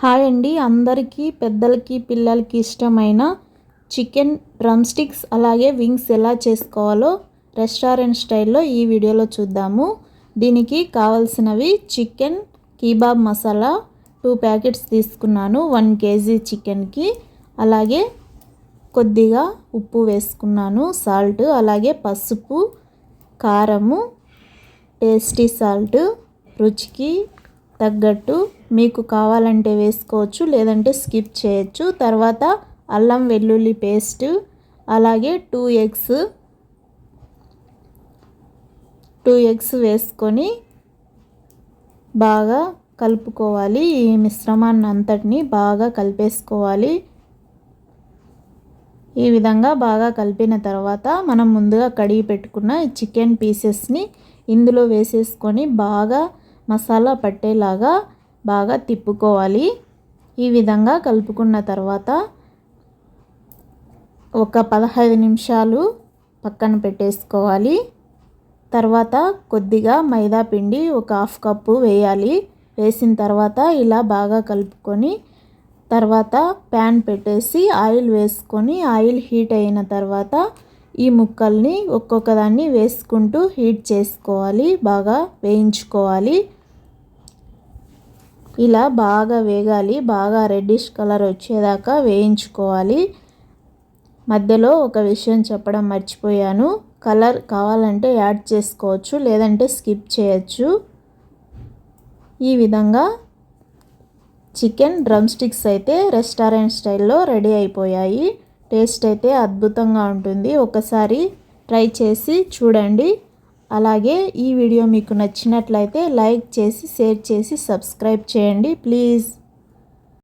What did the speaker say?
Hi అండి, అందరికీ పెద్దలకి పిల్లలకి ఇష్టమైన చికెన్ డ్రమ్ స్టిక్స్ అలాగే వింగ్స్ ఎలా చేసుకోవాలో రెస్టారెంట్ స్టైల్లో ఈ వీడియోలో చూద్దాము. దీనికి కావాల్సినవి చికెన్ కీబాబ్ మసాలా 2 ప్యాకెట్స్ తీసుకున్నాను 1 కేజీ చికెన్కి. అలాగే కొద్దిగా ఉప్పు వేసుకున్నాను, సాల్ట్, అలాగే పసుపు, కారము, టేస్టీ సాల్ట్, రుచికి తగ్గట్టు మీకు కావాలంటే వేసుకోవచ్చు, లేదంటే స్కిప్ చేయొచ్చు. తర్వాత అల్లం వెల్లుల్లి పేస్ట్, అలాగే 2 ఎగ్స్ వేసుకొని బాగా కలుపుకోవాలి. ఈ మిశ్రమాన్ని అంతటిని బాగా కలిపేసుకోవాలి. ఈ విధంగా బాగా కలిపిన తర్వాత మనం ముందుగా కడిగి పెట్టుకున్న ఈ చికెన్ పీసెస్ని ఇందులో వేసేసుకొని బాగా మసాలా పట్టేలాగా బాగా తిప్పుకోవాలి. ఈ విధంగా కలుపుకున్న తర్వాత ఒక 15 నిమిషాలు పక్కన పెట్టేసుకోవాలి. తర్వాత కొద్దిగా మైదా పిండి ఒక 1/2 కప్పు వేయాలి. వేసిన తర్వాత ఇలా బాగా కలుపుకొని తర్వాత ప్యాన్ పెట్టేసి ఆయిల్ వేసుకొని ఆయిల్ హీట్ అయిన తర్వాత ఈ ముక్కల్ని ఒక్కొక్క దాన్ని వేసుకుంటూ హీట్ చేసుకోవాలి, బాగా వేయించుకోవాలి. ఇలా బాగా వేగాలి, బాగా రెడ్డిష్ కలర్ వచ్చేదాకా వేయించుకోవాలి. మధ్యలో ఒక విషయం చెప్పడం మర్చిపోయాను, కలర్ కావాలంటే యాడ్ చేసుకోవచ్చు, లేదంటే స్కిప్ చేయొచ్చు. ఈ విధంగా చికెన్ డ్రమ్ స్టిక్స్ అయితే రెస్టారెంట్ స్టైల్లో రెడీ అయిపోయాయి. టేస్ట్ అయితే అద్భుతంగా ఉంటుంది, ఒకసారి ట్రై చేసి చూడండి. అలాగే ఈ వీడియో మీకు నచ్చినట్లయితే లైక్ చేసి, షేర్ చేసి, సబ్స్క్రైబ్ చేయండి ప్లీజ్.